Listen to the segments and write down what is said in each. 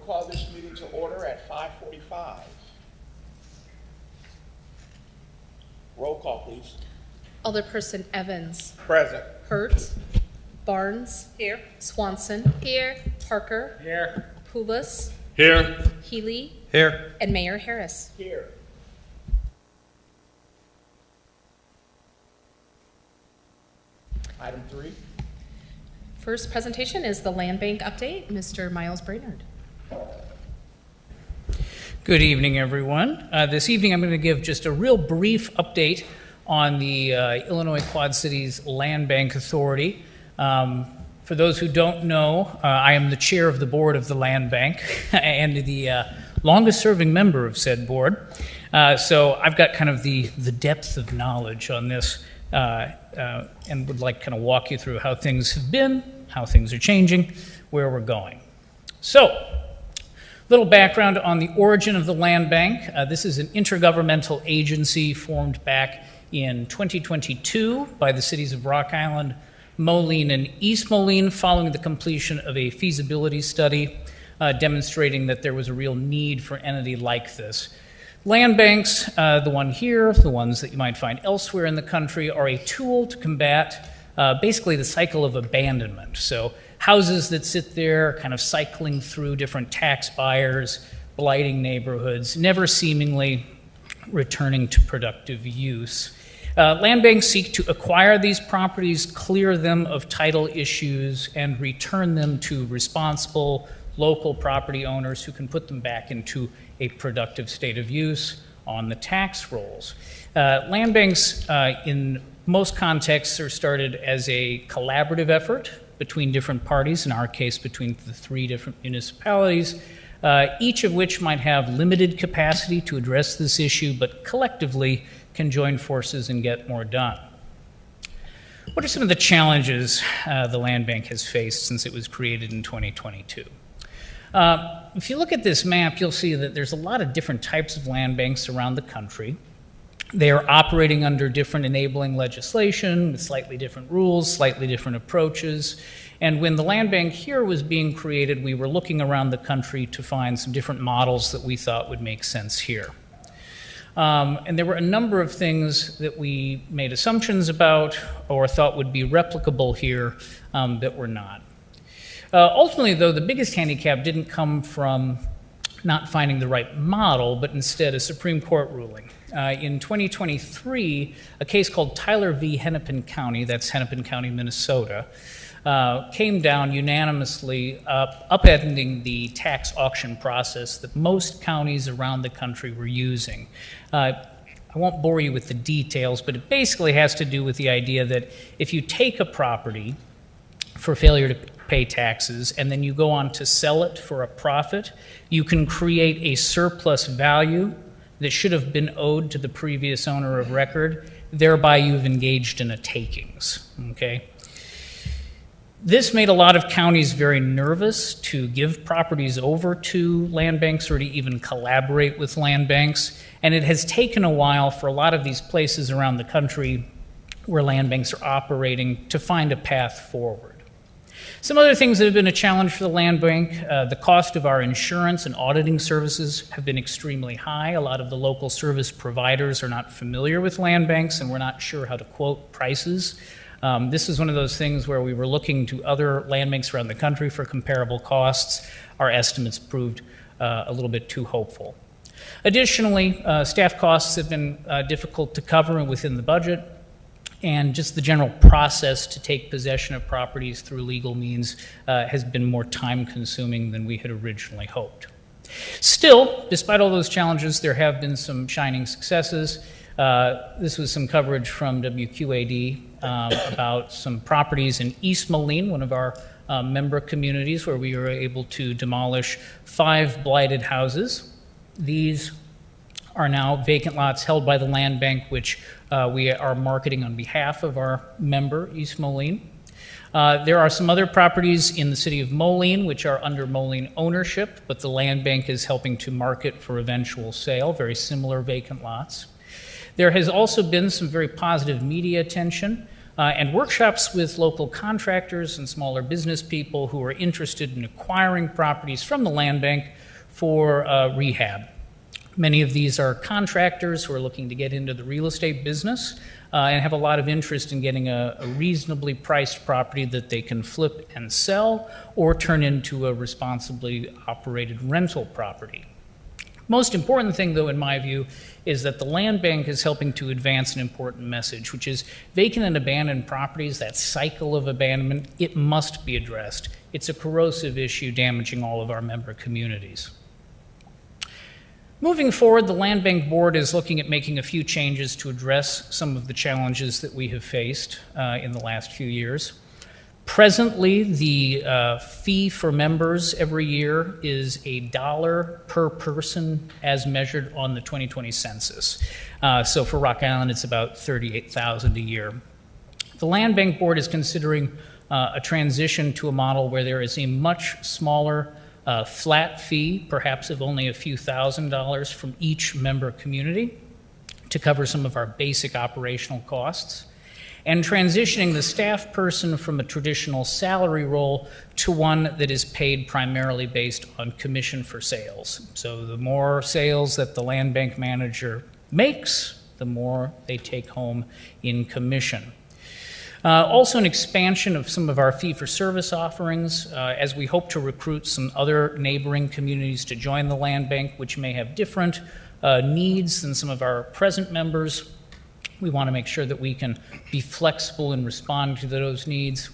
call this meeting to order at 5:45. Roll call, please. Alderperson Evans. Present. Hurt. Barnes. Here. Swanson. Here. Parker. Here. Poulos. Here. Healy. Here. And Mayor Harris. Here. Item 3. First presentation is the Land Bank update. Mr. Miles Brainerd. Good evening, everyone. This evening I'm going to give just a real brief update on the Illinois Quad Cities Land Bank Authority. For those who don't know, I am the chair of the board of the Land Bank and the longest serving member of said board. So I've got kind of the depth of knowledge on this and would like to kind of walk you through how things have been, how things are changing, where we're going. So, little background on the origin of the Land Bank. This is an intergovernmental agency formed back in 2022 by the cities of Rock Island, Moline, and East Moline following the completion of a feasibility study demonstrating that there was a real need for an entity like this. Land banks, the one here, the ones that you might find elsewhere in the country, are a tool to combat basically the cycle of abandonment. So houses that sit there kind of cycling through different tax buyers, blighting neighborhoods, never seemingly returning to productive use. Land banks seek to acquire these properties, clear them of title issues, and return them to responsible local property owners who can put them back into a productive state of use on the tax rolls. Land banks, in most contexts, are started as a collaborative effort between different parties, in our case between the 3 different municipalities, each of which might have limited capacity to address this issue, but collectively can join forces and get more done. What are some of the challenges the Land Bank has faced since it was created in 2022? If you look at this map, you'll see that there's a lot of different types of land banks around the country. They are operating under different enabling legislation with slightly different rules, slightly different approaches. And when the land bank here was being created, we were looking around the country to find some different models that we thought would make sense here. And there were a number of things that we made assumptions about or thought would be replicable here that were not. Ultimately, though, the biggest handicap didn't come from not finding the right model, but instead a Supreme Court ruling. In 2023, a case called Tyler v. Hennepin County, that's Hennepin County, Minnesota, came down unanimously upending the tax auction process that most counties around the country were using. I won't bore you with the details, but it basically has to do with the idea that if you take a property for failure to pay taxes and then you go on to sell it for a profit, you can create a surplus value that should have been owed to the previous owner of record, thereby you've engaged in a takings, okay? This made a lot of counties very nervous to give properties over to land banks or to even collaborate with land banks, and it has taken a while for a lot of these places around the country where land banks are operating to find a path forward. Some other things that have been a challenge for the land bank, the cost of our insurance and auditing services have been extremely high. A lot of the local service providers are not familiar with land banks and we're not sure how to quote prices. This is one of those things where we were looking to other land banks around the country for comparable costs. Our estimates proved a little bit too hopeful. Additionally, staff costs have been difficult to cover within the budget, and just the general process to take possession of properties through legal means has been more time-consuming than we had originally hoped. Still, despite all those challenges, there have been some shining successes. This was some coverage from WQAD about some properties in East Moline, one of our member communities, where we were able to demolish 5 blighted houses. These are now vacant lots held by the land bank, which we are marketing on behalf of our member, East Moline. There are some other properties in the city of Moline, which are under Moline ownership, but the land bank is helping to market for eventual sale, very similar vacant lots. There has also been some very positive media attention and workshops with local contractors and smaller business people who are interested in acquiring properties from the land bank for rehab. Many of these are contractors who are looking to get into the real estate business and have a lot of interest in getting a reasonably priced property that they can flip and sell or turn into a responsibly operated rental property. Most important thing, though, in my view, is that the land bank is helping to advance an important message, which is vacant and abandoned properties, that cycle of abandonment, it must be addressed. It's a corrosive issue damaging all of our member communities. Moving forward, the Land Bank Board is looking at making a few changes to address some of the challenges that we have faced in the last few years. Presently, the fee for members every year is $1 per person as measured on the 2020 census. So for Rock Island, it's about $38,000 a year. The Land Bank Board is considering a transition to a model where there is a much smaller flat fee, perhaps of only a few $1,000s from each member community to cover some of our basic operational costs, and transitioning the staff person from a traditional salary role to one that is paid primarily based on commission for sales. So the more sales that the land bank manager makes, the more they take home in commission. Also an expansion of some of our fee-for-service offerings as we hope to recruit some other neighboring communities to join the land bank, which may have different needs than some of our present members. We want to make sure that we can be flexible and respond to those needs.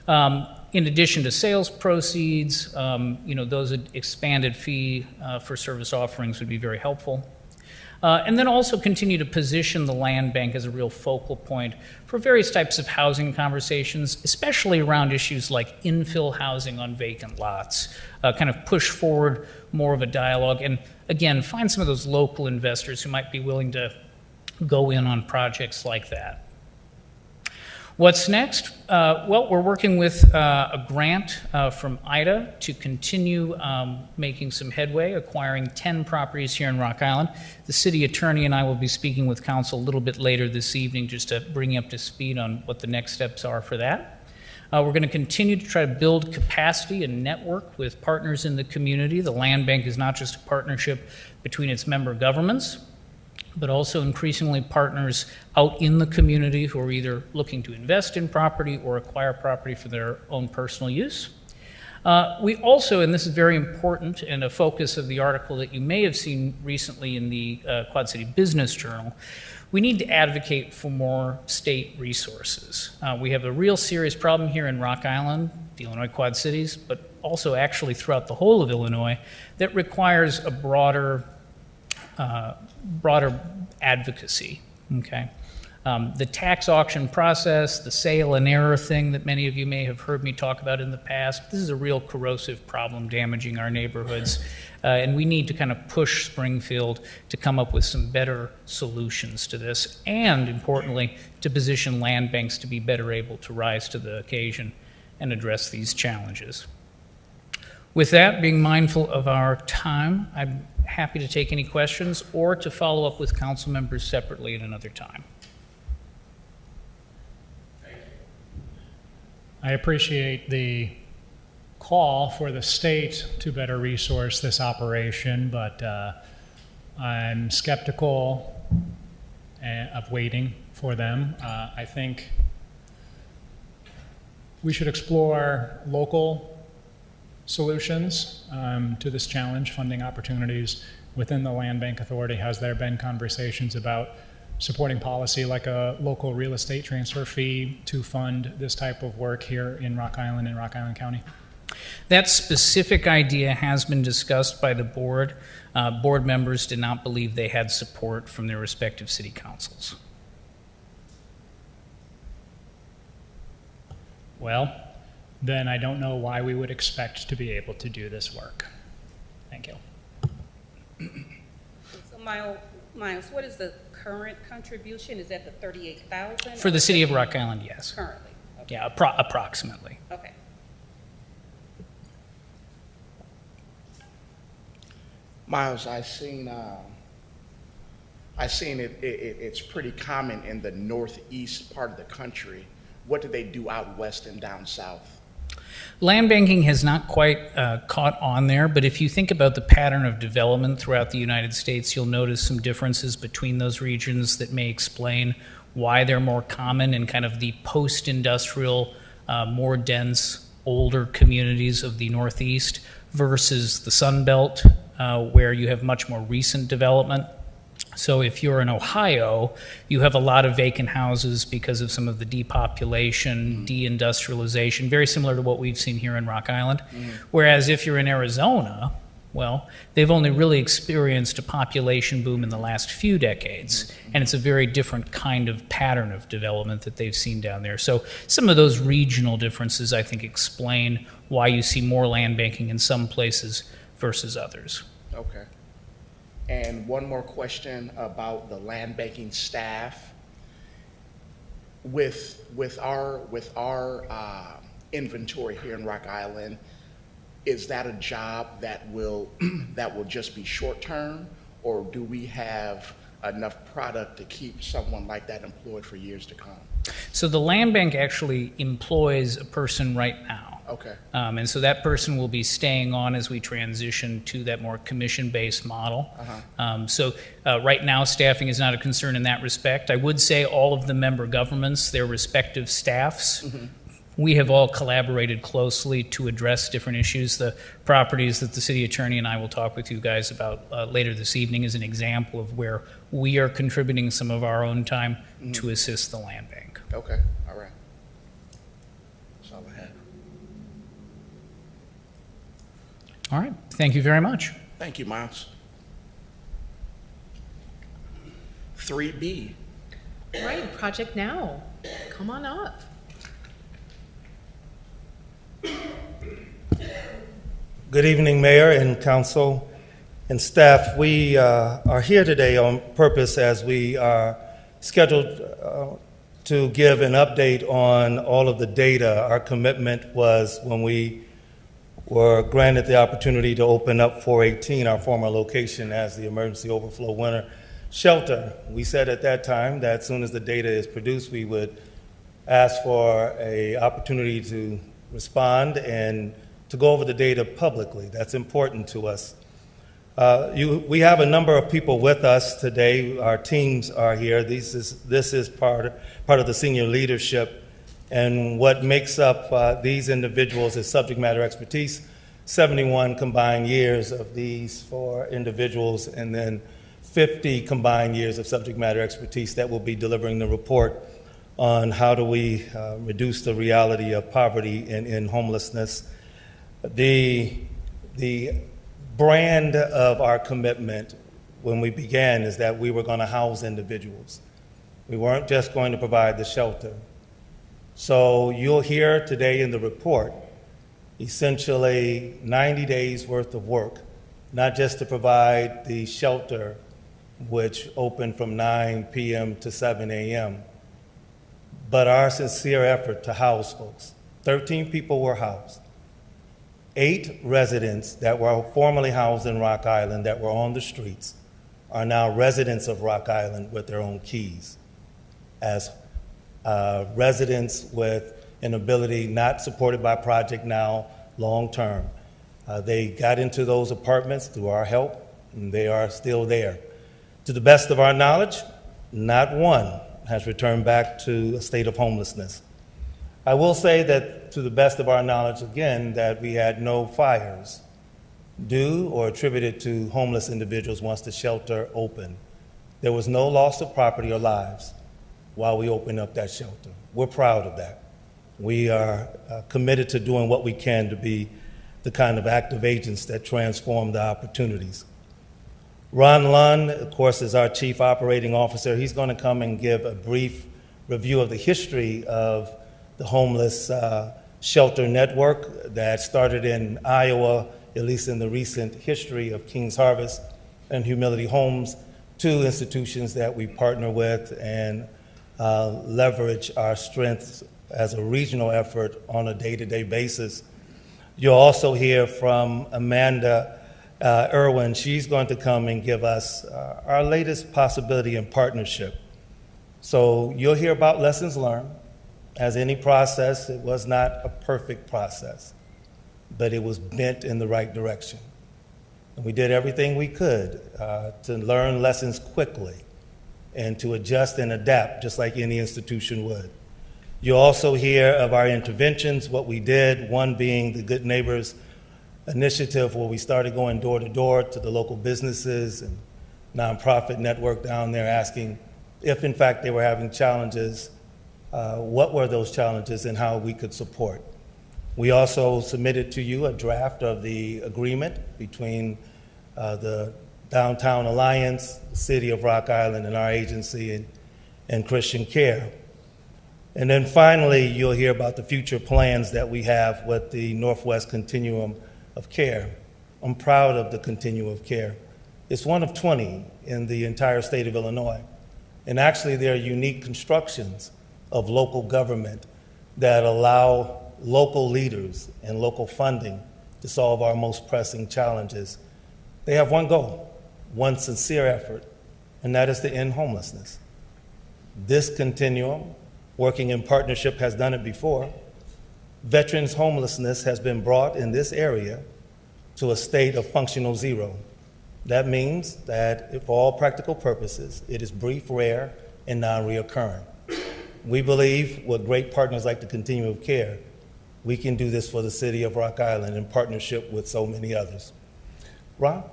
In addition to sales proceeds, those expanded fee for service offerings would be very helpful. And then also continue to position the land bank as a real focal point for various types of housing conversations, especially around issues like infill housing on vacant lots, kind of push forward more of a dialogue, and again, find some of those local investors who might be willing to go in on projects like that. What's next? Well, we're working with a grant from IDA to continue making some headway, acquiring 10 properties here in Rock Island. The city attorney and I will be speaking with council a little bit later this evening just to bring you up to speed on what the next steps are for that. We're going to continue to try to build capacity and network with partners in the community. The land bank is not just a partnership between its member governments, but also increasingly partners out in the community who are either looking to invest in property or acquire property for their own personal use. We also, and this is very important and a focus of the article that you may have seen recently in the Quad City Business Journal, we need to advocate for more state resources. We have a real serious problem here in Rock Island, the Illinois Quad Cities, but also actually throughout the whole of Illinois, that requires a broader advocacy, okay? The tax auction process, the sale and error thing that many of you may have heard me talk about in the past, this is a real corrosive problem damaging our neighborhoods, and we need to kind of push Springfield to come up with some better solutions to this, and importantly, to position land banks to be better able to rise to the occasion and address these challenges. With that, being mindful of our time, I'm happy to take any questions or to follow up with council members separately at another time. I appreciate the call for the state to better resource this operation, but I'm skeptical of waiting for them. I think we should explore local solutions to this challenge, funding opportunities within the Land Bank Authority. Has there been conversations about supporting policy like a local real estate transfer fee to fund this type of work here in Rock Island and Rock Island County? That specific idea has been discussed by the board. Board members did not believe they had support from their respective city councils. Well, then I don't know why we would expect to be able to do this work. Thank you. So Miles, what is the current contribution? Is that the $38,000? For the city of Rock Island, yes. Currently? Okay. Yeah, approximately. Okay. Miles, I seen I've seen it's pretty common in the northeast part of the country. What do they do out west and down south? Land banking has not quite caught on there, but if you think about the pattern of development throughout the United States, you'll notice some differences between those regions that may explain why they're more common in kind of the post-industrial, more dense, older communities of the Northeast versus the Sun Belt, where you have much more recent development. So if you're in Ohio, you have a lot of vacant houses because of some of the depopulation, deindustrialization, very similar to what we've seen here in Rock Island. Whereas if you're in Arizona, well, they've only really experienced a population boom in the last few decades, and it's a very different kind of pattern of development that they've seen down there. So some of those regional differences, I think, explain why you see more land banking in some places versus others. Okay. And one more question about the land banking staff. With our inventory here in Rock Island, is that a job that will that will just be short term, or do we have enough product to keep someone like that employed for years to come? So the land bank actually employs a person right now. Okay. And so that person will be staying on as we transition to that more commission-based model. So right now, staffing is not a concern in that respect. I would say all of the member governments, their respective staffs, we have all collaborated closely to address different issues. The properties that the city attorney and I will talk with you guys about later this evening is an example of where we are contributing some of our own time to assist the land bank. Okay. All right. That's all I have. All right. Thank you very much. Thank you, Miles. 3B. All right, Project Now. Come on up. Good evening, Mayor and Council and staff. We are here today on purpose as we are scheduled to give an update on all of the data. Our commitment was when we were granted the opportunity to open up 418, our former location, as the emergency overflow winter shelter. We said at that time that as soon as the data is produced, we would ask for an opportunity to respond and to go over the data publicly. That's important to us. We have a number of people with us today. Our teams are here. This is part of the senior leadership. And what makes up these individuals is subject matter expertise, 71 combined years of these for individuals, and then 50 combined years of subject matter expertise that will be delivering the report on how do we reduce the reality of poverty and homelessness. The brand of our commitment when we began is that we were going to house individuals. We weren't just going to provide the shelter. So you'll hear today in the report essentially 90 days worth of work, not just to provide the shelter, which opened from 9 p.m. to 7 a.m., but our sincere effort to house folks. 13 people were housed. 8 residents that were formerly housed in Rock Island that were on the streets are now residents of Rock Island with their own keys, as residents with an ability not supported by Project Now long term. They got into those apartments through our help, and they are still there. To the best of our knowledge, not one has returned back to a state of homelessness. I will say that to the best of our knowledge, again, that we had no fires due or attributed to homeless individuals once the shelter opened. There was no loss of property or lives while we opened up that shelter. We're proud of that. We are committed to doing what we can to be the kind of active agents that transform the opportunities. Ron Lund, of course, is our Chief Operating Officer. He's going to come and give a brief review of the history of the homeless shelter network that started in Iowa, at least in the recent history of King's Harvest and Humility Homes, 2 institutions that we partner with and leverage our strengths as a regional effort on a day-to-day basis. You'll also hear from Amanda Irwin, she's going to come and give us our latest possibility in partnership. So you'll hear about lessons learned. As any process, it was not a perfect process, but it was bent in the right direction. And we did everything we could to learn lessons quickly and to adjust and adapt just like any institution would. You'll also hear of our interventions, what we did, one being the Good Neighbors initiative where we started going door to door to the local businesses and nonprofit network down there asking if in fact they were having challenges, what were those challenges and how we could support. We also submitted to you a draft of the agreement between the Downtown Alliance, the City of Rock Island, and our agency and Christian Care. And then finally, you'll hear about the future plans that we have with the Northwest Continuum of Care. I'm proud of the Continuum of Care. It's one of 20 in the entire state of Illinois. And actually, there are unique constructions of local government that allow local leaders and local funding to solve our most pressing challenges. They have one goal, one sincere effort, and that is to end homelessness. This continuum, working in partnership, has done it before. Veterans homelessness has been brought in this area to a state of functional zero. That means that for all practical purposes, it is brief, rare, and non-reoccurring. We believe with great partners like the Continuum of Care, we can do this for the city of Rock Island in partnership with so many others. Ron?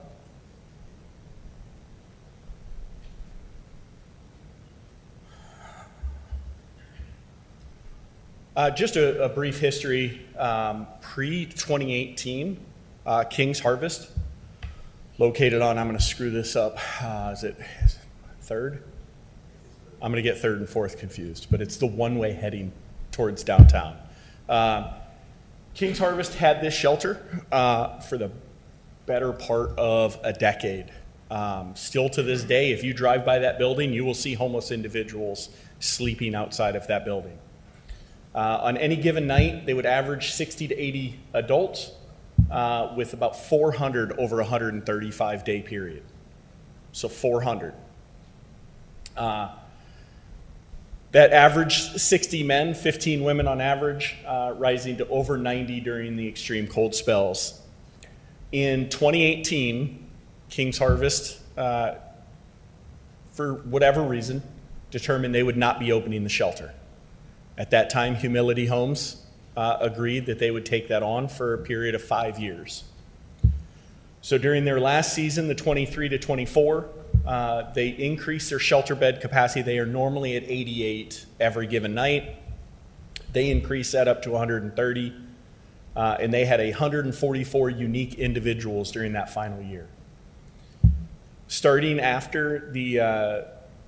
Just a brief history. Pre-2018, King's Harvest, located on, I'm going to screw this up, is it third? I'm going to get third and fourth confused, but it's the one-way heading towards downtown. King's Harvest had this shelter for the better part of a decade. Still to this day, if you drive by that building, you will see homeless individuals sleeping outside of that building. On any given night, they would average 60 to 80 adults with about 400 over a 135-day period. So 400. That averaged 60 men, 15 women on average, rising to over 90 during the extreme cold spells. In 2018, King's Harvest, for whatever reason, determined they would not be opening the shelter. At that time, Humility Homes agreed that they would take that on for a period of 5 years. So during their last season, the 23 to 24, they increased their shelter bed capacity. They are normally at 88 every given night. They increased that up to 130, and they had 144 unique individuals during that final year. Starting after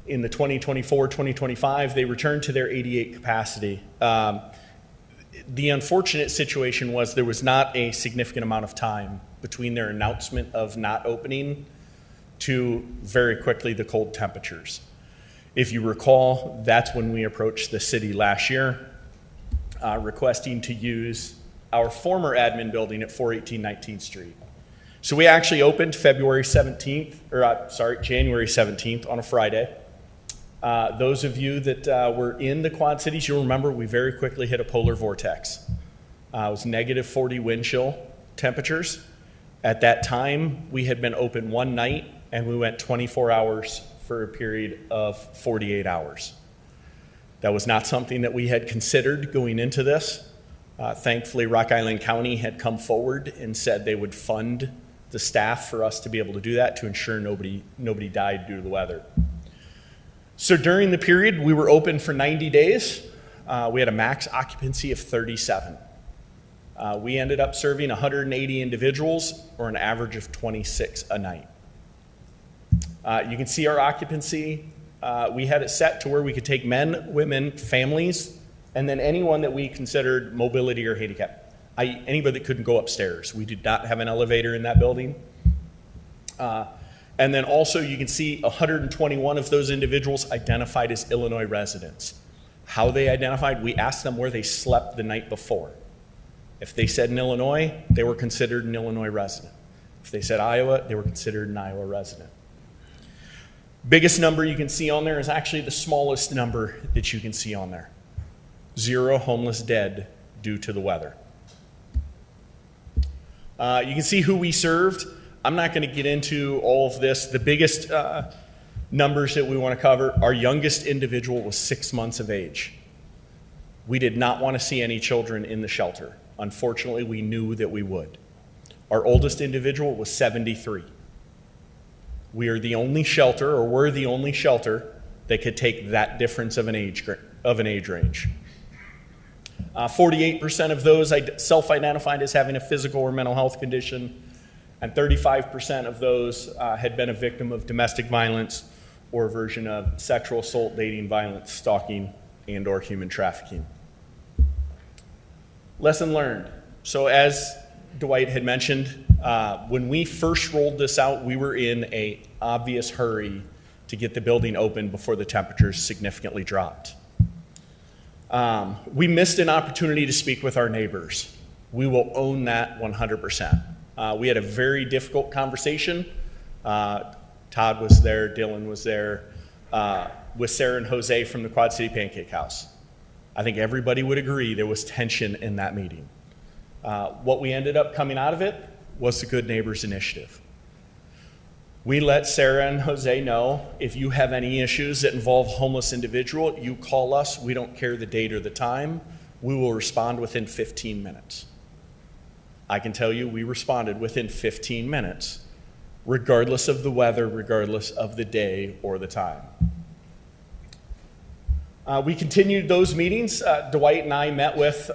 in the 2024-2025, they returned to their 88 capacity. The unfortunate situation was there was not a significant amount of time between their announcement of not opening to very quickly the cold temperatures. If you recall, that's when we approached the city last year, requesting to use our former admin building at 418 19th Street. So we actually opened January 17th on a Friday. Those of you that were in the Quad Cities, you'll remember we very quickly hit a polar vortex. It was negative 40 wind chill temperatures. At that time, we had been open one night, and we went 24 hours for a period of 48 hours. That was not something that we had considered going into this. Thankfully, Rock Island County had come forward and said they would fund the staff for us to be able to do that to ensure nobody died due to the weather. So during the period, we were open for 90 days. We had a max occupancy of 37. We ended up serving 180 individuals, or an average of 26 a night. You can see our occupancy. We had it set to where we could take men, women, families, and then anyone that we considered mobility or handicap. Anybody that couldn't go upstairs. We did not have an elevator in that building. And then also you can see 121 of those individuals identified as Illinois residents. How they identified, we asked them where they slept the night before. If they said in Illinois, they were considered an Illinois resident. If they said Iowa, they were considered an Iowa resident. Biggest number you can see on there is actually the smallest number that you can see on there. 0 homeless dead due to the weather. You can see who we served. I'm not going to get into all of this. The biggest numbers that we want to cover, our youngest individual was 6 months of age. We did not want to see any children in the shelter. Unfortunately, we knew that we would. Our oldest individual was 73. We are the only shelter, or we're the only shelter, that could take that difference of an age range. 48% of those self-identified as having a physical or mental health condition, and 35% of those had been a victim of domestic violence or a version of sexual assault, dating violence, stalking, and or human trafficking. Lesson learned. So as Dwight had mentioned, when we first rolled this out, we were in an obvious hurry to get the building open before the temperatures significantly dropped. We missed an opportunity to speak with our neighbors. We will own that 100%. We had a very difficult conversation. Todd was there, Dylan was there, with Sarah and Jose from the Quad City Pancake House. I think everybody would agree there was tension in that meeting. What we ended up coming out of it was the Good Neighbors Initiative. We let Sarah and Jose know, if you have any issues that involve a homeless individual, you call us. We don't care the date or the time. We will respond within 15 minutes. I can tell you we responded within 15 minutes, regardless of the weather, regardless of the day or the time. We continued those meetings. Dwight and I met with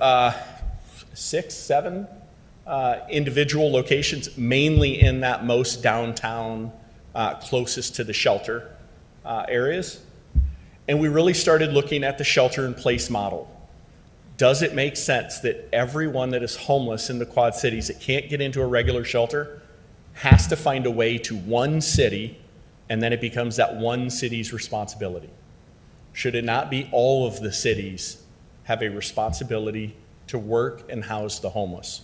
6, 7 individual locations, mainly in that most downtown, closest to the shelter areas. And we really started looking at the shelter-in-place model. Does it make sense that everyone that is homeless in the Quad Cities that can't get into a regular shelter has to find a way to one city, and then it becomes that one city's responsibility? Should it not be all of the cities have a responsibility to work and house the homeless?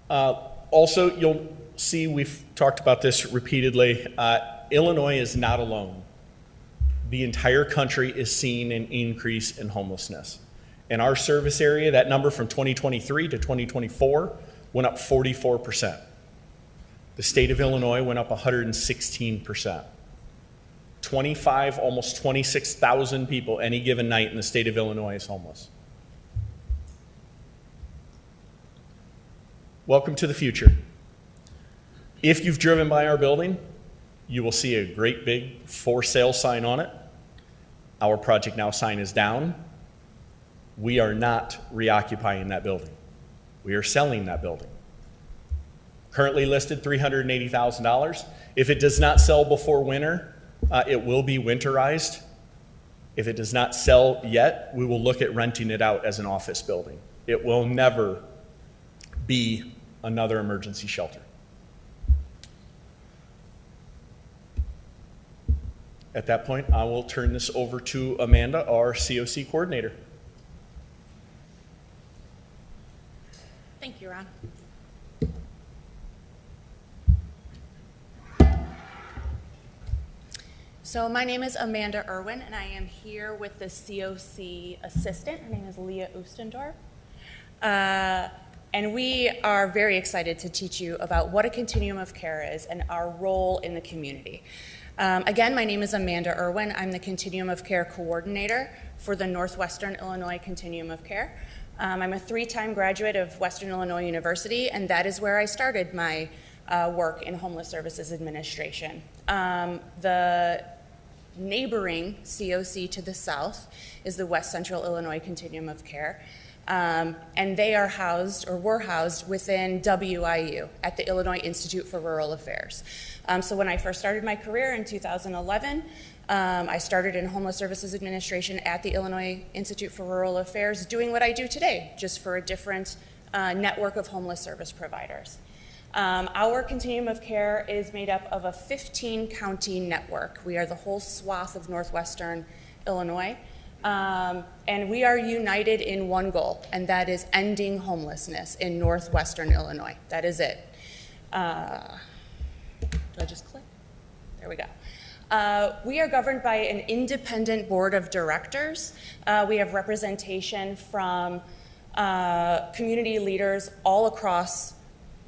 Also, you'll see we've talked about this repeatedly. Illinois is not alone. The entire country is seeing an increase in homelessness. In our service area, that number from 2023 to 2024 went up 44%. The state of Illinois went up 116%. 25, almost 26,000 people any given night in the state of Illinois is homeless. Welcome to the future. If you've driven by our building, you will see a great big for sale sign on it. Our Project Now sign is down. We are not reoccupying that building. We are selling that building. Currently listed $380,000. If it does not sell before winter, it will be winterized. If it does not sell yet, we will look at renting it out as an office building. It will never be another emergency shelter. At that point, I will turn this over to Amanda, our COC coordinator. Thank you, Ron. So my name is Amanda Irwin, and I am here with the COC assistant. Her name is Leah Oostendorf. And we are very excited to teach you about what a continuum of care is and our role in the community. Again, my name is Amanda Irwin. I'm the Continuum of Care Coordinator for the Northwestern Illinois Continuum of Care. I'm a 3-time graduate of Western Illinois University, and that is where I started my work in Homeless Services Administration. The neighboring COC to the south is the West Central Illinois Continuum of Care. And they are housed, or were housed, within WIU at the Illinois Institute for Rural Affairs. So when I first started my career in 2011, I started in Homeless Services Administration at the Illinois Institute for Rural Affairs, doing what I do today, just for a different network of homeless service providers. Our continuum of care is made up of a 15-county network. We are the whole swath of northwestern Illinois. And we are united in one goal, and that is ending homelessness in northwestern Illinois. That is it. Do I just click? There we go. We are governed by an independent board of directors. We have representation from community leaders all across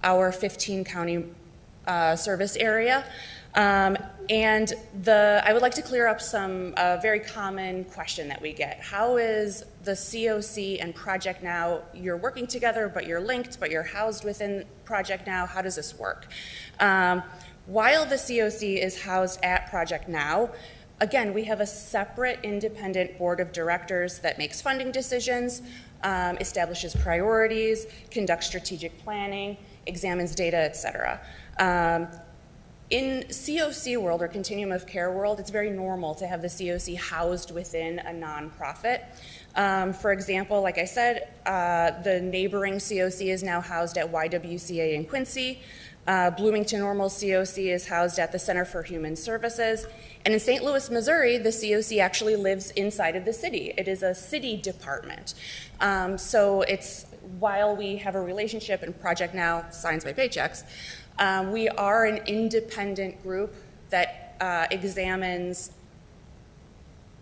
our 15-county service area. And I would like to clear up some very common question that we get. How is the COC and Project Now, you're working together, but you're linked, but you're housed within Project Now? How does this work? While the COC is housed at Project Now, again, we have a separate independent board of directors that makes funding decisions, establishes priorities, conducts strategic planning, examines data, et cetera. In COC world, or continuum of care world, it's very normal to have the COC housed within a nonprofit. For example, like I said, the neighboring COC is now housed at YWCA in Quincy. Bloomington Normal COC is housed at the Center for Human Services. And in St. Louis, Missouri, the COC actually lives inside of the city. It is a city department. So while we have a relationship and Project Now signs my paychecks, we are an independent group that examines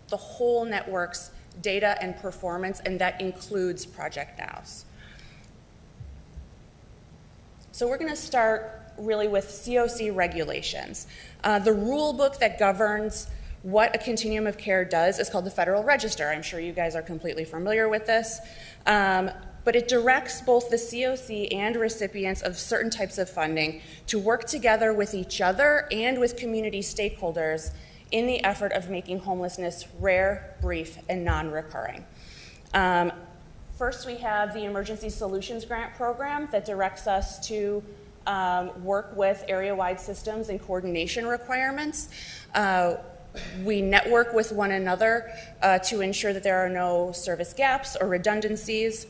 the whole network's data and performance, and that includes Project Now's. So we're going to start really with COC regulations. The rule book that governs what a continuum of care does is called the Federal Register. I'm sure you guys are completely familiar with this. But it directs both the COC and recipients of certain types of funding to work together with each other and with community stakeholders in the effort of making homelessness rare, brief, and non-recurring. First, we have the Emergency Solutions Grant Program that directs us to work with area-wide systems and coordination requirements. We network with one another to ensure that there are no service gaps or redundancies.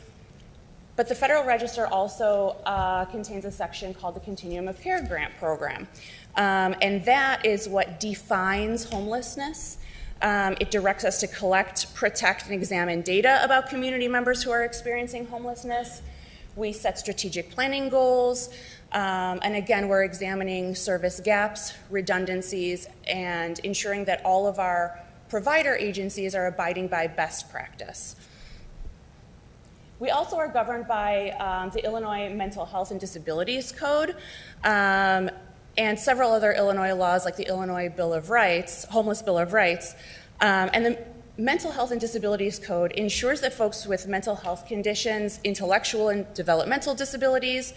But the Federal Register also contains a section called the Continuum of Care Grant Program. And that is what defines homelessness. It directs us to collect, protect, and examine data about community members who are experiencing homelessness. We set strategic planning goals. And again, we're examining service gaps, redundancies, and ensuring that all of our provider agencies are abiding by best practice. We also are governed by the Illinois Mental Health and Disabilities Code and several other Illinois laws like the Illinois Bill of Rights, Homeless Bill of Rights. And the Mental Health and Disabilities Code ensures that folks with mental health conditions, intellectual and developmental disabilities,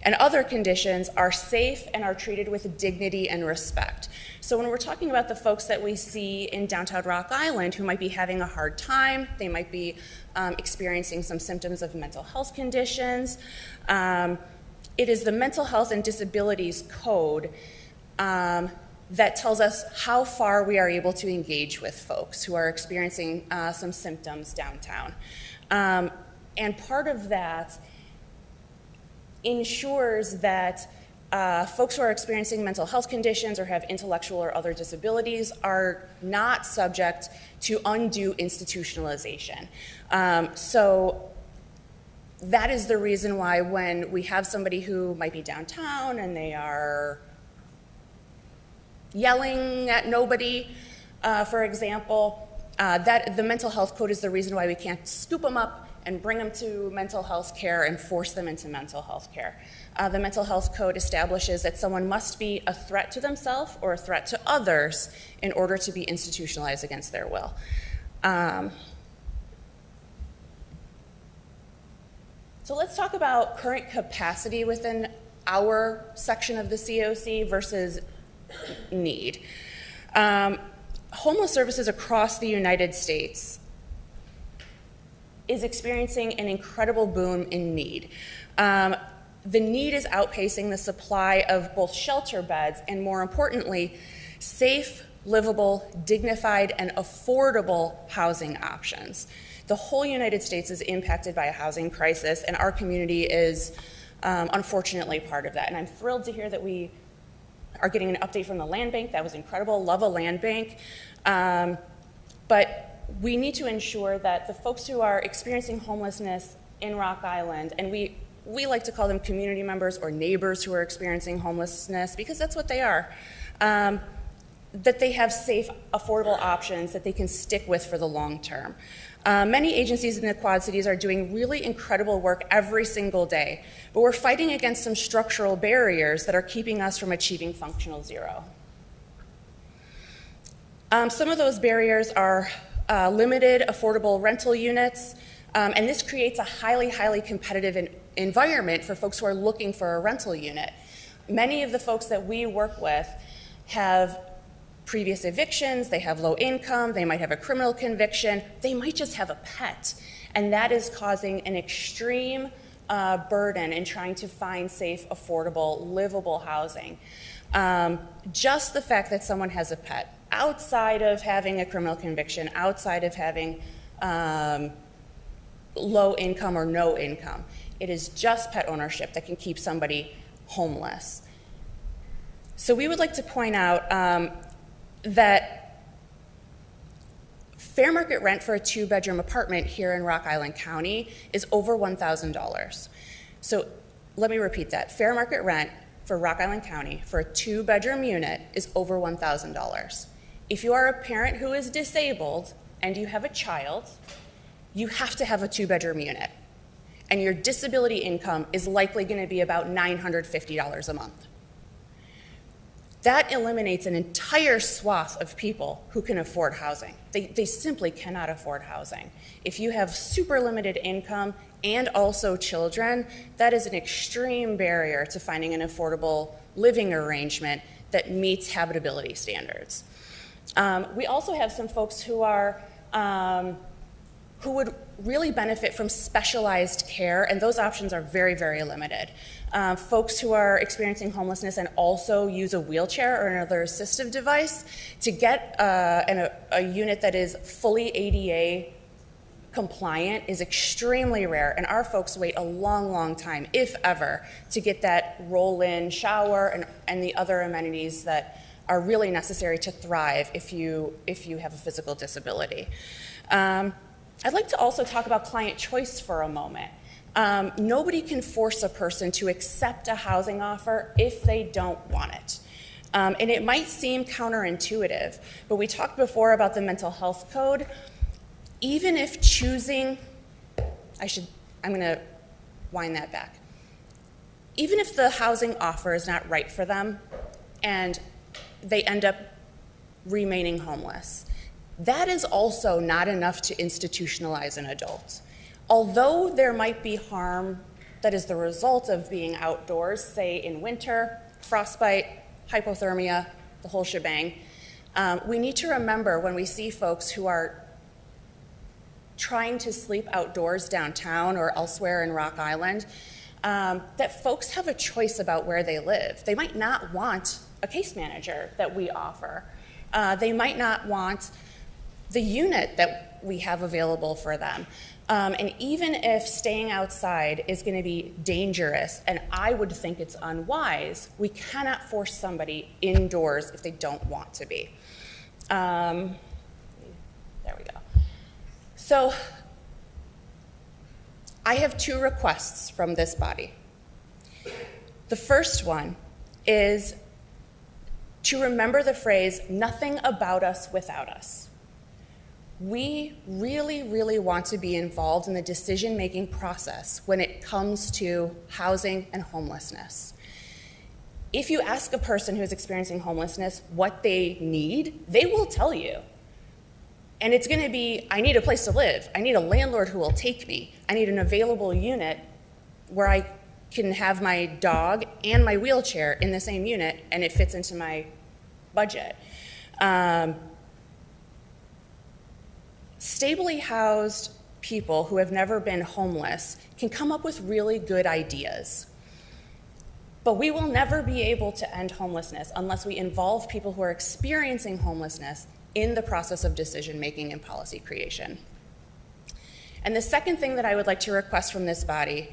and other conditions are safe and are treated with dignity and respect. So when we're talking about the folks that we see in downtown Rock Island who might be having a hard time, they might be experiencing some symptoms of mental health conditions, it is the Mental Health and Disabilities Code that tells us how far we are able to engage with folks who are experiencing some symptoms downtown. And part of that ensures that folks who are experiencing mental health conditions or have intellectual or other disabilities are not subject to undue institutionalization. So that is the reason why when we have somebody who might be downtown and they are yelling at nobody, for example, that the mental health code is the reason why we can't scoop them up and bring them to mental health care and force them into mental health care. The mental health code establishes that someone must be a threat to themselves or a threat to others in order to be institutionalized against their will. So let's talk about current capacity within our section of the COC versus need. Homeless services across the United States is experiencing an incredible boom in need. The need is outpacing the supply of both shelter beds and, more importantly, safe, livable, dignified, and affordable housing options. The whole United States is impacted by a housing crisis, and our community is unfortunately part of that. And I'm thrilled to hear that we are getting an update from the land bank. That was incredible. Love a land bank. But we need to ensure that the folks who are experiencing homelessness in Rock Island, and we like to call them community members or neighbors who are experiencing homelessness, because that's what they are, that they have safe, affordable options that they can stick with for the long term. Many agencies in the Quad Cities are doing really incredible work every single day, but we're fighting against some structural barriers that are keeping us from achieving functional zero. Some of those barriers are limited affordable rental units, and this creates a highly, highly competitive environment for folks who are looking for a rental unit. Many of the folks that we work with have previous evictions, they have low income, they might have a criminal conviction, they might just have a pet, and that is causing an extreme burden in trying to find safe, affordable, livable housing. Just the fact that someone has a pet, outside of having a criminal conviction, outside of having low income or no income, it is just pet ownership that can keep somebody homeless. So we would like to point out that fair market rent for a 2-bedroom apartment here in Rock Island County is over $1,000. So let me repeat that. Fair market rent for Rock Island County for a 2-bedroom unit is over $1,000. If you are a parent who is disabled and you have a child, you have to have a 2-bedroom unit. And your disability income is likely going to be about $950 a month. That eliminates an entire swath of people who can afford housing. They simply cannot afford housing. If you have super limited income and also children, that is an extreme barrier to finding an affordable living arrangement that meets habitability standards. We also have some folks who would really benefit from specialized care, and those options are very, very limited. Folks who are experiencing homelessness and also use a wheelchair or another assistive device, to get a unit that is fully ADA compliant is extremely rare, and our folks wait a long, long time, if ever, to get that roll-in shower and the other amenities that are really necessary to thrive if you have a physical disability. I'd like to also talk about client choice for a moment. Nobody can force a person to accept a housing offer if they don't want it. And it might seem counterintuitive, but we talked before about the mental health code. Even if choosing, I'm gonna wind that back. Even if the housing offer is not right for them and they end up remaining homeless, that is also not enough to institutionalize an adult. Although there might be harm that is the result of being outdoors, say in winter, frostbite, hypothermia, the whole shebang, we need to remember when we see folks who are trying to sleep outdoors downtown or elsewhere in Rock Island, that folks have a choice about where they live. They might not want a case manager that we offer. They might not want the unit that we have available for them. And even if staying outside is going to be dangerous, and I would think it's unwise, we cannot force somebody indoors if they don't want to be. There we go. So I have 2 requests from this body. The first one is to remember the phrase, "nothing about us without us." We really, really want to be involved in the decision-making process when it comes to housing and homelessness. If you ask a person who's experiencing homelessness what they need, they will tell you. And it's gonna be, I need a place to live. I need a landlord who will take me. I need an available unit where I can have my dog and my wheelchair in the same unit and it fits into my budget. Stably housed people who have never been homeless can come up with really good ideas. But we will never be able to end homelessness unless we involve people who are experiencing homelessness in the process of decision-making and policy creation. And the second thing that I would like to request from this body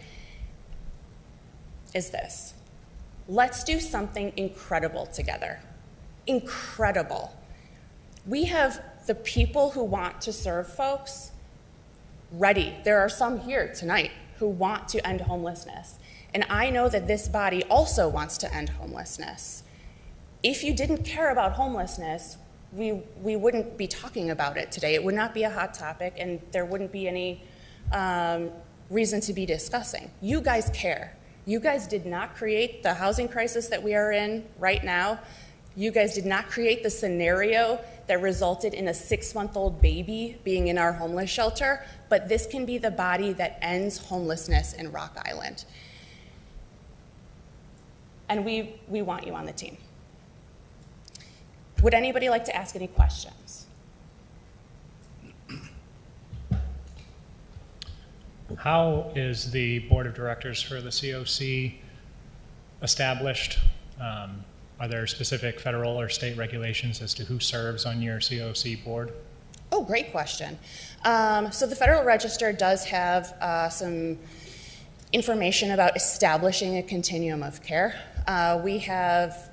is this. Let's do something incredible together. Incredible. We have the people who want to serve folks ready. There are some here tonight who want to end homelessness. And I know that this body also wants to end homelessness. If you didn't care about homelessness, we wouldn't be talking about it today. It would not be a hot topic, and there wouldn't be any reason to be discussing. You guys care. You guys did not create the housing crisis that we are in right now. You guys did not create the scenario that resulted in a 6-month-old baby being in our homeless shelter, but this can be the body that ends homelessness in Rock Island. And we want you on the team. Would anybody like to ask any questions? How is the board of directors for the COC established? Are there specific federal or state regulations as to who serves on your COC board? Oh, great question. So the Federal Register does have some information about establishing a continuum of care. We have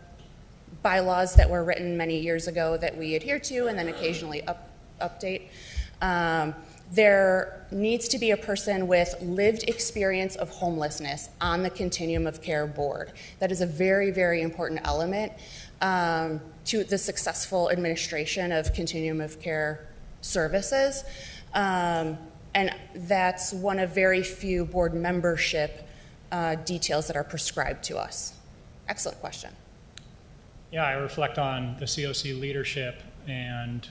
bylaws that were written many years ago that we adhere to and then occasionally update. There needs to be a person with lived experience of homelessness on the Continuum of Care board. That is a very, very important element to the successful administration of Continuum of Care services. And that's one of very few board membership details that are prescribed to us. Excellent question. Yeah, I reflect on the COC leadership, and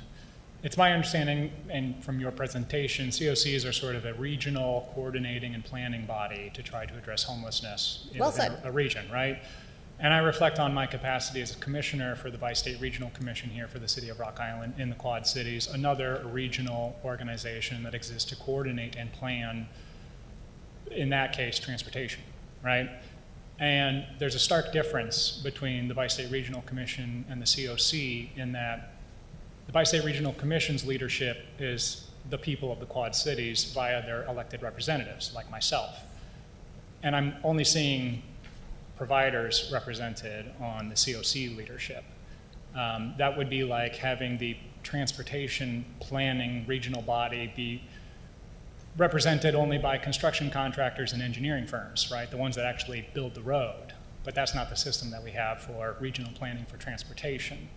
it's my understanding, and from your presentation, COCs are sort of a regional coordinating and planning body to try to address homelessness Well within said. a region, right? And I reflect on my capacity as a commissioner for the Bi-State Regional Commission here for the city of Rock Island in the Quad Cities, another regional organization that exists to coordinate and plan, in that case, transportation, right? And there's a stark difference between the Bi-State Regional Commission and the COC in that the Bi-State Regional Commission's leadership is the people of the Quad Cities via their elected representatives, like myself. And I'm only seeing providers represented on the COC leadership. That would be like having the transportation planning regional body be represented only by construction contractors and engineering firms, right? The ones that actually build the road. But that's not the system that we have for regional planning for transportation.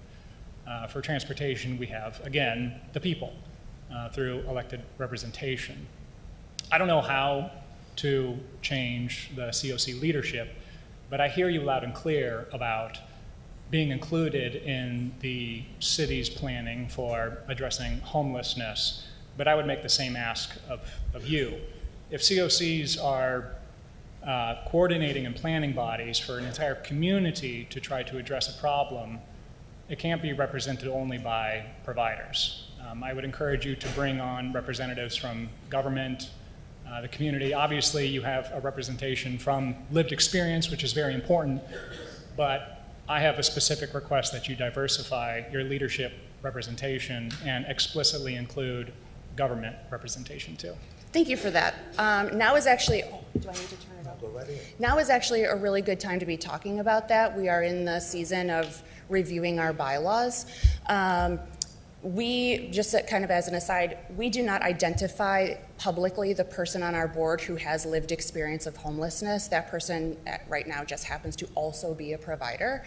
For transportation, we have, again, the people through elected representation. I don't know how to change the COC leadership, but I hear you loud and clear about being included in the city's planning for addressing homelessness, but I would make the same ask of you. If COCs are coordinating and planning bodies for an entire community to try to address a problem, it can't be represented only by providers. I would encourage you to bring on representatives from government, the community. Obviously, you have a representation from lived experience, which is very important, but I have a specific request that you diversify your leadership representation and explicitly include government representation too. Thank you for that. Now is actually, do I need to turn it off? Go right ahead. Now is actually a really good time to be talking about that. We are in the season of reviewing our bylaws. We, just kind of as an aside, we do not identify publicly the person on our board who has lived experience of homelessness. That person right now just happens to also be a provider.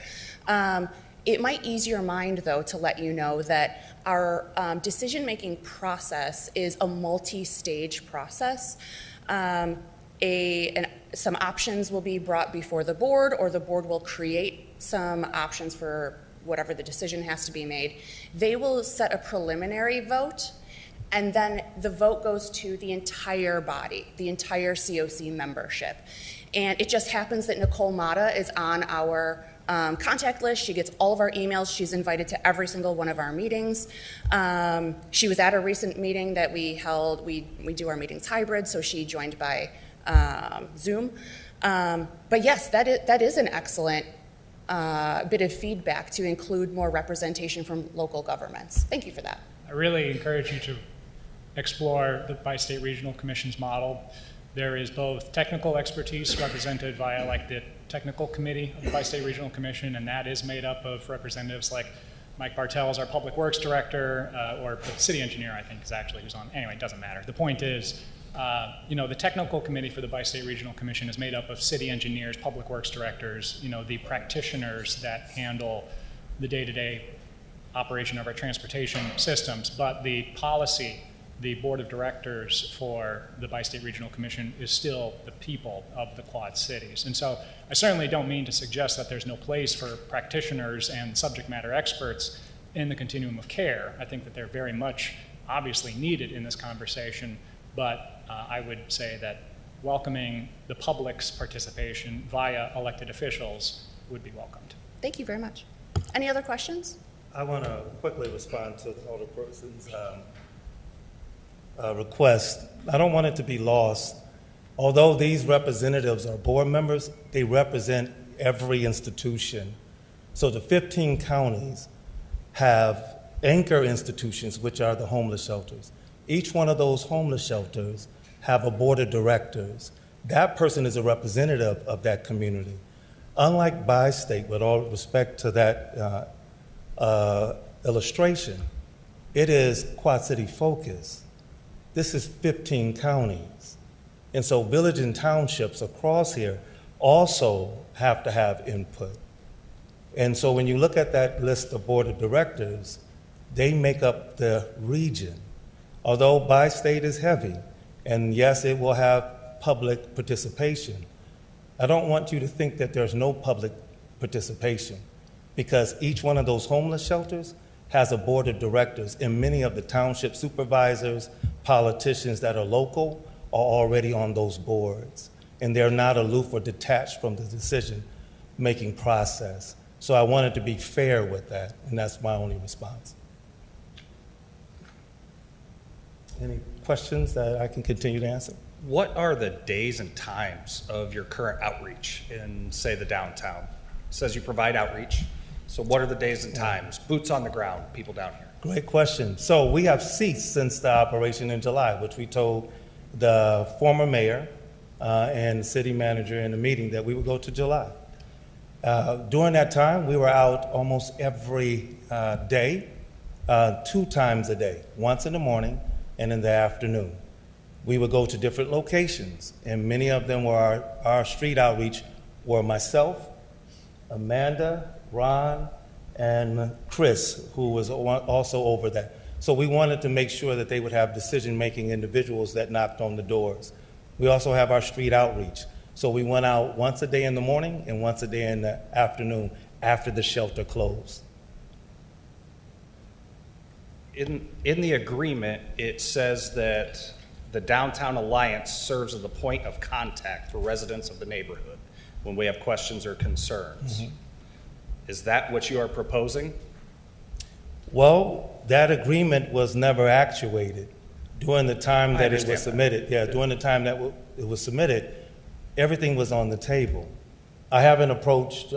It might ease your mind, though, to let you know that our decision-making process is a multi-stage process. Some options will be brought before the board, or the board will create some options for whatever the decision has to be made. They will set a preliminary vote, and then the vote goes to the entire body, the entire COC membership. And it just happens that Nicole Mata is on our contact list. She gets all of our emails. She's invited to every single one of our meetings. She was at a recent meeting that we held. We do our meetings hybrid, so she joined by Zoom. But yes, that is an excellent bit of feedback to include more representation from local governments. Thank you for that. I really encourage you to explore the Bi-State Regional Commission's model. There is both technical expertise represented via like the technical committee of the Bi-State Regional Commission, and that is made up of representatives like Mike Bartell is our Public Works Director, or the city engineer, I think, is actually who's on. Anyway, it doesn't matter. The point is, the technical committee for the Bi-State Regional Commission is made up of city engineers, public works directors, the practitioners that handle the day-to-day operation of our transportation systems. But the policy, the board of directors for the Bi-State Regional Commission is still the people of the Quad Cities. And so I certainly don't mean to suggest that there's no place for practitioners and subject matter experts in the continuum of care. I think that they're very much obviously needed in this conversation, but I would say that welcoming the public's participation via elected officials would be welcomed. Thank you very much. Any other questions? I want to quickly respond to the alderperson's request. I don't want it to be lost. Although these representatives are board members, they represent every institution. So the 15 counties have anchor institutions, which are the homeless shelters. Each one of those homeless shelters have a board of directors. That person is a representative of that community. Unlike Bi-State, with all respect to that illustration, it is Quad City focused. This is 15 counties. And so village and townships across here also have to have input. And so when you look at that list of board of directors, they make up the region. Although Bi-State is heavy, and yes, it will have public participation, I don't want you to think that there's no public participation, because each one of those homeless shelters has a board of directors, and many of the township supervisors, politicians that are local are already on those boards, and they're not aloof or detached from the decision-making process. So I wanted to be fair with that, and that's my only response. Any questions that I can continue to answer? What are the days and times of your current outreach in, say, the downtown? It says you provide outreach. So what are the days and times? Boots on the ground, people down here. Great question. So we have ceased since the operation in July, which we told the former mayor and the city manager in the meeting that we would go to July. During that time, we were out almost every day, 2 times a day, once in the morning and in the afternoon. We would go to different locations, and many of them were our street outreach were myself, Amanda, Ron, and Chris, who was also over that. So we wanted to make sure that they would have decision-making individuals that knocked on the doors. We also have our street outreach. So we went out once a day in the morning and once a day in the afternoon after the shelter closed. In the agreement, it says that the Downtown Alliance serves as the point of contact for residents of the neighborhood when we have questions or concerns. Mm-hmm. Is that what you are proposing? Well, that agreement was never actuated. During the time that it was submitted, during the time that it was submitted, everything was on the table. I haven't approached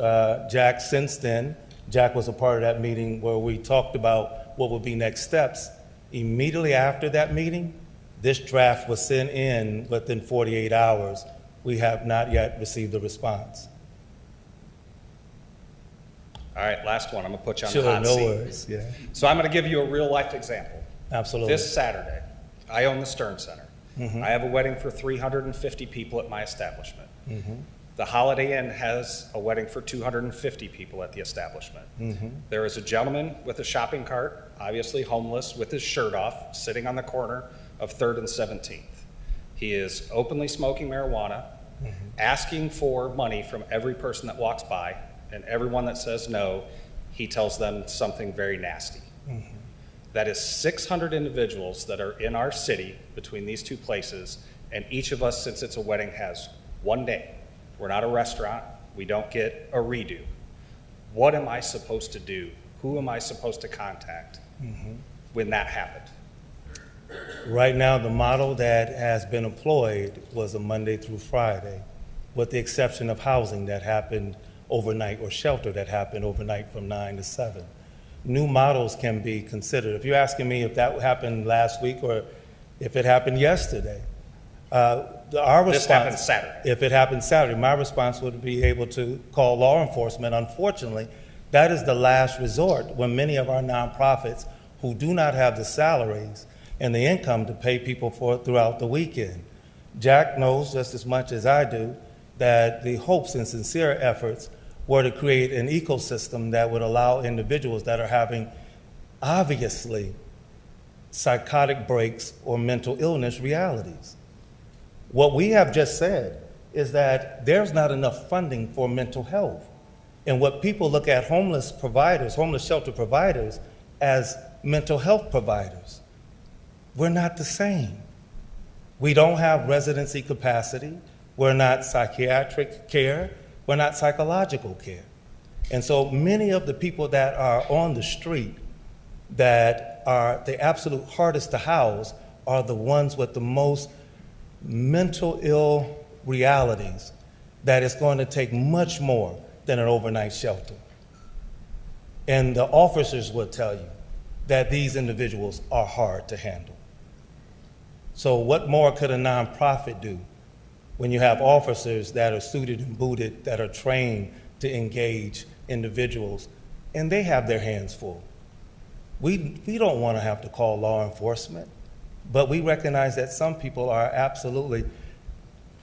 Jack since then. Jack was a part of that meeting where we talked about what would be next steps. Immediately after that meeting, this draft was sent in within 48 hours. We have not yet received a response. All right, last one. I'm going to put you on the Sure, hot no seat. worries. Yeah, So I'm going to give you a real-life example. absolutely. This Saturday, I own the Stern Center. Mm-hmm. I have a wedding for 350 people at my establishment. Mm-hmm. The Holiday Inn has a wedding for 250 people at the establishment. Mm-hmm. There is a gentleman with a shopping cart, obviously homeless, with his shirt off, sitting on the corner of 3rd and 17th. He is openly smoking marijuana, asking for money from every person that walks by, and everyone that says no, he tells them something very nasty. Mm-hmm. That is 600 individuals that are in our city between these two places, and each of us, since it's a wedding, has one day. We're not a restaurant. We don't get a redo. What am I supposed to do? Who am I supposed to contact when that happened? Right now, the model that has been employed was a Monday through Friday, with the exception of housing that happened overnight or shelter that happened overnight from 9 to 7. New models can be considered. If you're asking me if that happened last week or if it happened yesterday, our response, This happened Saturday. if it happened Saturday, my response would be able to call law enforcement. Unfortunately, That is the last resort when many of our nonprofits who do not have the salaries and the income to pay people for throughout the weekend. Jack knows just as much as I do that the hopes and sincere efforts were to create an ecosystem that would allow individuals that are having obviously psychotic breaks or mental illness realities. What we have just said is that there's not enough funding for mental health. And what people look at homeless providers, homeless shelter providers, as mental health providers. We're not the same. We don't have residency capacity. We're not psychiatric care. We're not psychological care. And so many of the people that are on the street that are the absolute hardest to house are the ones with the most mental ill realities that it's going to take much more than an overnight shelter. And the officers will tell you that these individuals are hard to handle. So what more could a nonprofit do when you have officers that are suited and booted, that are trained to engage individuals, and they have their hands full? We don't want to have to call law enforcement, but we recognize that some people are absolutely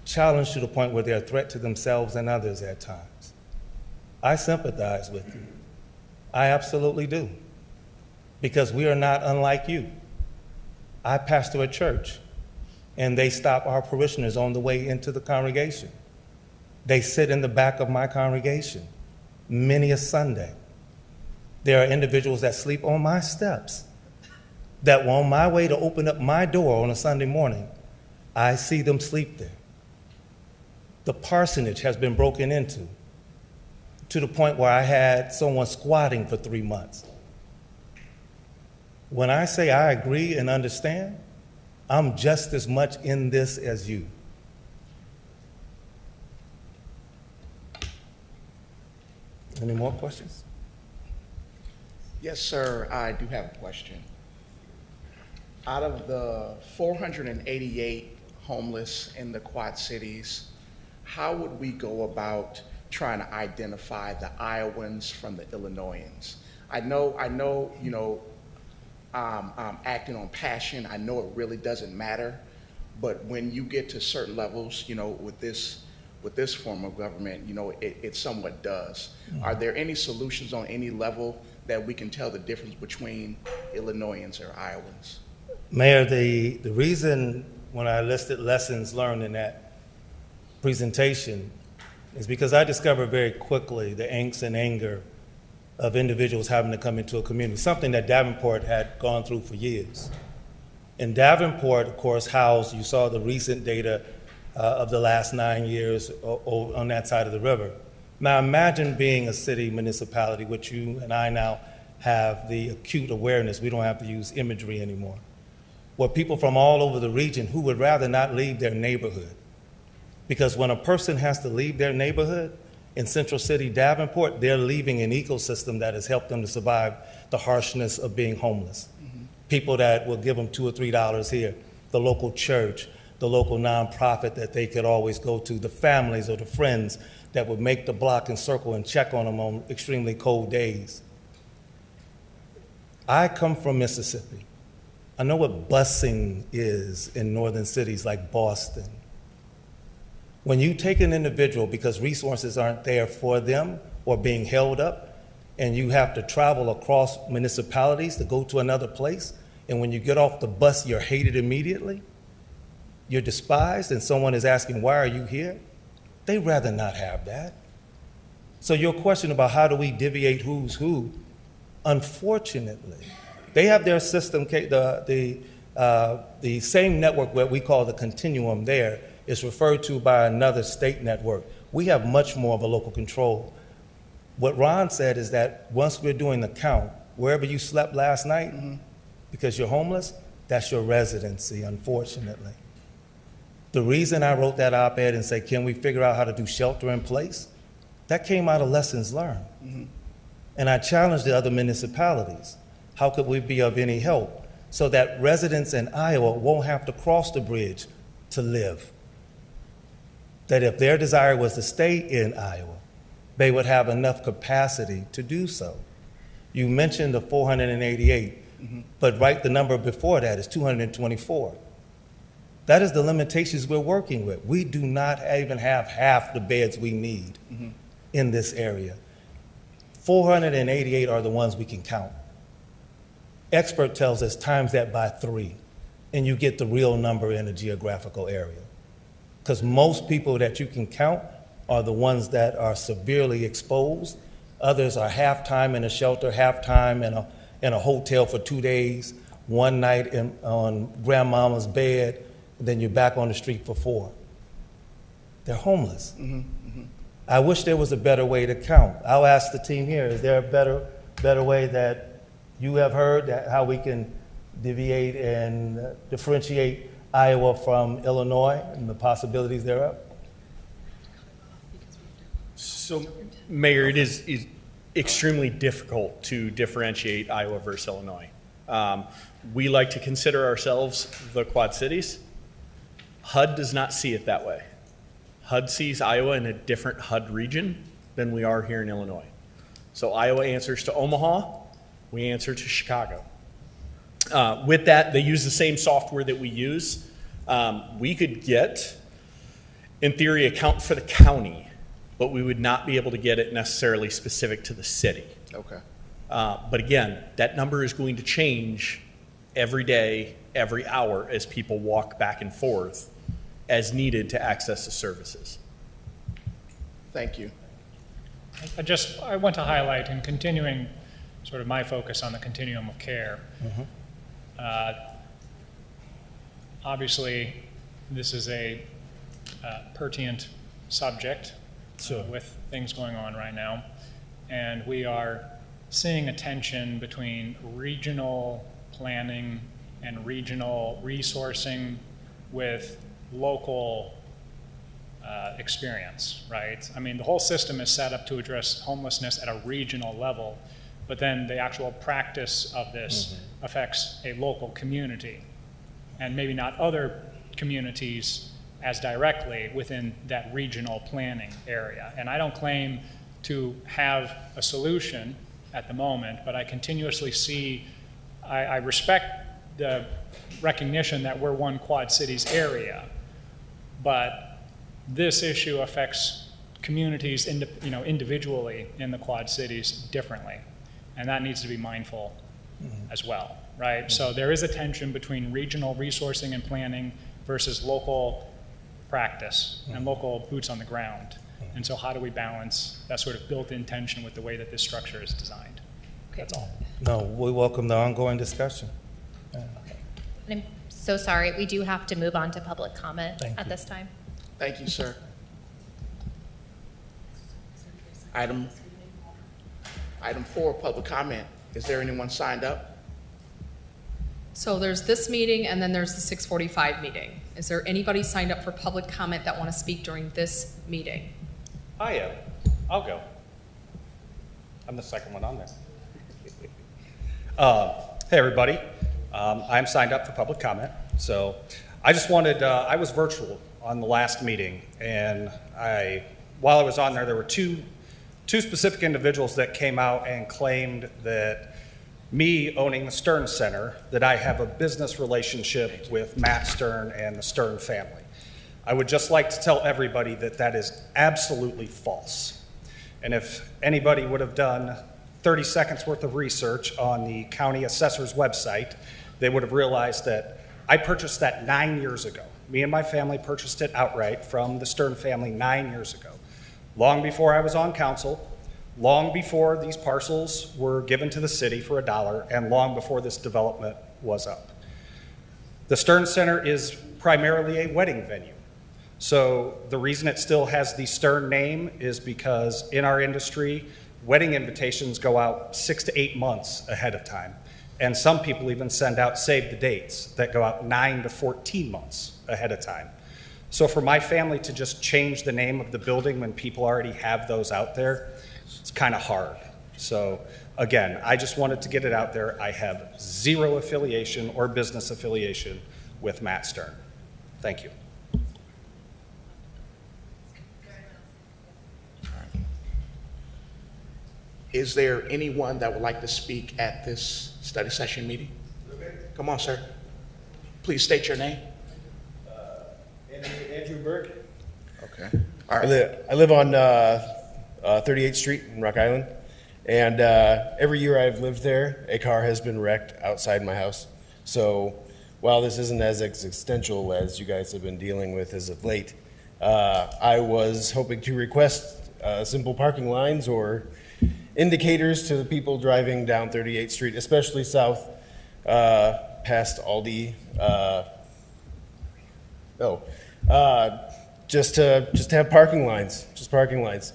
challenged to the point where they're a threat to themselves and others at times. I sympathize with you. I absolutely do, because we are not unlike you. I pastor a church, and they stop our parishioners on the way into the congregation. They sit in the back of my congregation many a Sunday. There are individuals that sleep on my steps, that were on my way to open up my door on a Sunday morning. I see them sleep there. The parsonage has been broken into to the point where I had someone squatting for 3 months. When I say I agree and understand, I'm just as much in this as you. Any more questions? Yes, sir, I do have a question. Out of the 488 homeless in the Quad Cities, how would we go about trying to identify the Iowans from the Illinoisans? I know, acting on passion, I know it really doesn't matter, but when you get to certain levels, with this form of government, it somewhat does. Mm-hmm. Are there any solutions on any level that we can tell the difference between Illinoisans or Iowans? Mayor, the reason when I listed lessons learned in that presentation is because I discovered very quickly the angst and anger of individuals having to come into a community, something that Davenport had gone through for years. And Davenport, of course, housed, you saw the recent data of the last 9 years on that side of the river. Now imagine being a city municipality, which you and I now have the acute awareness, we don't have to use imagery anymore, where people from all over the region who would rather not leave their neighborhood. Because when a person has to leave their neighborhood in Central City, Davenport, they're leaving an ecosystem that has helped them to survive the harshness of being homeless. Mm-hmm. People that will give them $2 or $3 here, the local church, the local nonprofit that they could always go to, the families or the friends that would make the block and circle and check on them on extremely cold days. I come from Mississippi. I know what busing is in northern cities like Boston. When you take an individual because resources aren't there for them or being held up, and you have to travel across municipalities to go to another place, and when you get off the bus, you're hated immediately, you're despised, and someone is asking, why are you here? They'd rather not have that. So your question about how do we deviate who's who, unfortunately, they have their system, the same network that we call the continuum there is referred to by another state network. We have much more of a local control. What Ron said is that once we're doing the count, wherever you slept last night, mm-hmm. because you're homeless, that's your residency, unfortunately. The reason I wrote that op-ed and say, can we figure out how to do shelter in place? That came out of lessons learned. Mm-hmm. And I challenged the other municipalities. How could we be of any help so that residents in Iowa won't have to cross the bridge to live? That if their desire was to stay in Iowa, they would have enough capacity to do so. You mentioned the 488, but right, the number before that is 224. That is the limitations we're working with. We do not even have half the beds we need in this area. 488 are the ones we can count. Expert tells us times that by 3, and you get the real number in a geographical area. Because most people that you can count are the ones that are severely exposed. Others are half-time in a shelter, half-time in a hotel for 2 days, one night on grandmama's bed, and then you're back on the street for 4. They're homeless. I wish there was a better way to count. I'll ask the team here, is there a better way that you have heard that how we can deviate and differentiate Iowa from Illinois and the possibilities thereof? So, Mayor, it is extremely difficult to differentiate Iowa versus Illinois. We like to consider ourselves the Quad Cities. HUD does not see it that way. HUD sees Iowa in a different HUD region than we are here in Illinois. So Iowa answers to Omaha, we answer to Chicago. With that, they use the same software that we use. We could get, in theory, a count for the county, but we would not be able to get it necessarily specific to the city. Okay. But again, that number is going to change every day, every hour as people walk back and forth as needed to access the services. Thank you. I want to highlight, in continuing sort of my focus on the continuum of care, obviously this is a pertinent subject with things going on right now, and we are seeing a tension between regional planning and regional resourcing with local experience, right? I mean, the whole system is set up to address homelessness at a regional level, but then the actual practice of this affects a local community, and maybe not other communities as directly within that regional planning area. And I don't claim to have a solution at the moment, but I continuously see, I respect the recognition that we're one Quad Cities area, but this issue affects communities individually in the Quad Cities differently, and that needs to be mindful as well, right? So there is a tension between regional resourcing and planning versus local practice and local boots on the ground. And so how do we balance that sort of built-in tension with the way that this structure is designed? That's all. No, we welcome the ongoing discussion. I'm so sorry. We do have to move on to public comment at this time. Thank you, sir. Item 4, public comment. Is there anyone signed up? So there's this meeting and then there's the 6:45 meeting. Is there anybody signed up for public comment that want to speak during this meeting? I am. I'll go. I'm the second one on there. Hey, everybody. I'm signed up for public comment. So I just wanted, I was virtual on the last meeting, and while I was on there, there were two specific individuals that came out and claimed that me owning the Stern Center, that I have a business relationship with Matt Stern and the Stern family. I would just like to tell everybody that that is absolutely false. And if anybody would have done 30 seconds worth of research on the county assessor's website, they would have realized that I purchased that 9 years ago. Me and my family purchased it outright from the Stern family 9 years ago. Long before I was on council, long before these parcels were given to the city for $1, and long before this development was up. The Stern Center is primarily a wedding venue. So the reason it still has the Stern name is because in our industry, wedding invitations go out 6 to 8 months ahead of time. And some people even send out save the dates that go out 9 to 14 months ahead of time. So for my family to just change the name of the building when people already have those out there, it's kind of hard. So again, I just wanted to get it out there. I have zero affiliation or business affiliation with Matt Stern. Thank you. Is there anyone that would like to speak at this study session meeting? Come on, sir. Please state your name. Andrew Burke. Okay. All right. I live on 38th Street in Rock Island, and every year I've lived there, a car has been wrecked outside my house. So while this isn't as existential as you guys have been dealing with as of late, I was hoping to request simple parking lines or indicators to the people driving down 38th Street, especially south past Aldi. Just to have parking lines, just parking lines.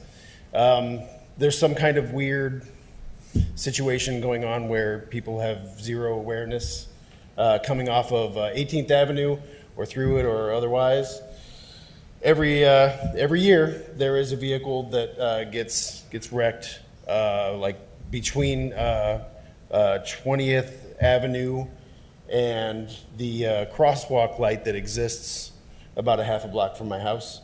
There's some kind of weird situation going on where people have zero awareness coming off of 18th Avenue or through it or otherwise. Every year there is a vehicle that gets wrecked, like between 20th Avenue and the crosswalk light that exists about a half a block from my house.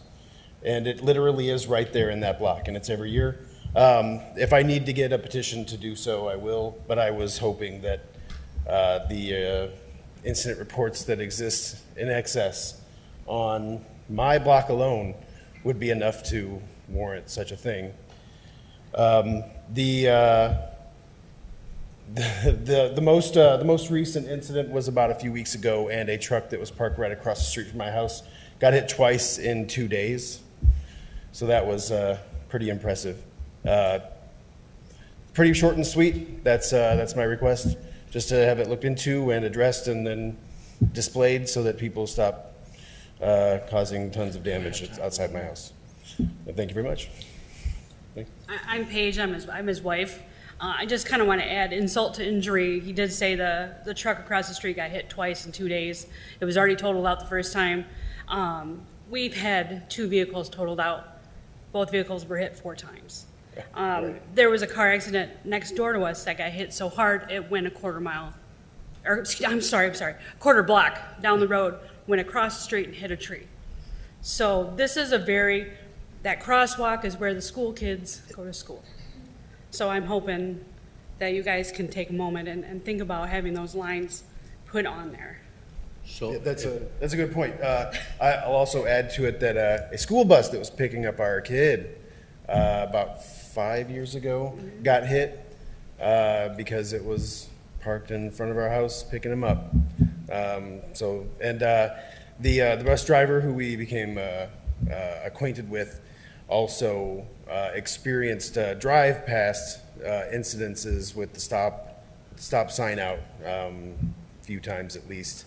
And it literally is right there in that block, and it's every year. If I need to get a petition to do so, I will, but I was hoping that the incident reports that exist in excess on my block alone would be enough to warrant such a thing. The most recent incident was about a few weeks ago, and a truck that was parked right across the street from my house got hit twice in 2 days. So that was pretty impressive. Pretty short and sweet. That's my request, just to have it looked into and addressed and then displayed so that people stop causing tons of damage outside my house. And thank you very much. I'm Paige. I'm his wife. I just kind of want to add insult to injury. He did say the truck across the street got hit twice in 2 days. It was already totaled out the first time. We've had 2 vehicles totaled out. Both vehicles were hit 4 times. There was a car accident next door to us that got hit so hard it went a quarter block down the road, went across the street and hit a tree. So this is that crosswalk is where the school kids go to school. So I'm hoping that you guys can take a moment and think about having those lines put on there. So that's a good point. I'll also add to it that a school bus that was picking up our kid about 5 years ago got hit because it was parked in front of our house picking him up. The bus driver who we became acquainted with also experienced drive past incidences with the stop sign out a few times at least.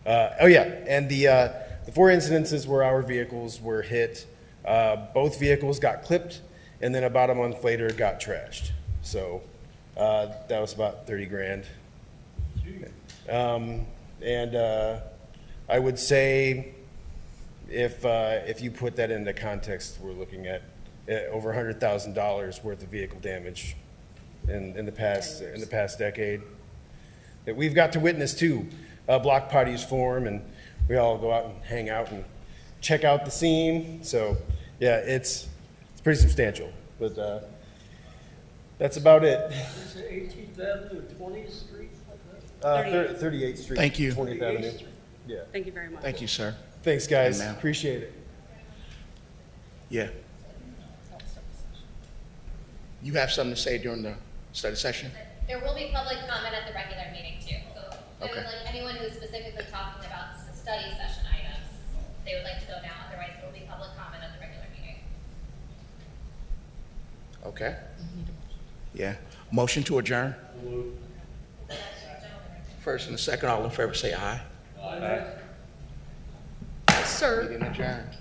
And the 4 incidences where our vehicles were hit, both vehicles got clipped, and then about a month later got trashed. So that was about 30 grand. I would say if you put that into context, we're looking at over $100,000 worth of vehicle damage in the past decade that we've got to witness too. Block parties form, and we all go out and hang out and check out the scene. So yeah, it's pretty substantial, but that's about it. Is it 18th Avenue, 20th Street? 38th Street. Thank you. 20th Avenue. Yeah. Thank you very much. Thank you, sir. Thanks, guys. Amen. Appreciate it. Yeah. You have something to say during the study session? There will be public comment at the regular meeting too. So Okay. would like anyone who's specifically talking about the study session items, they would like to go now. Otherwise, there will be public comment at the regular meeting. Okay. Yeah. Motion to adjourn? First and the second, all in favor say aye. Sir, Meeting adjourned.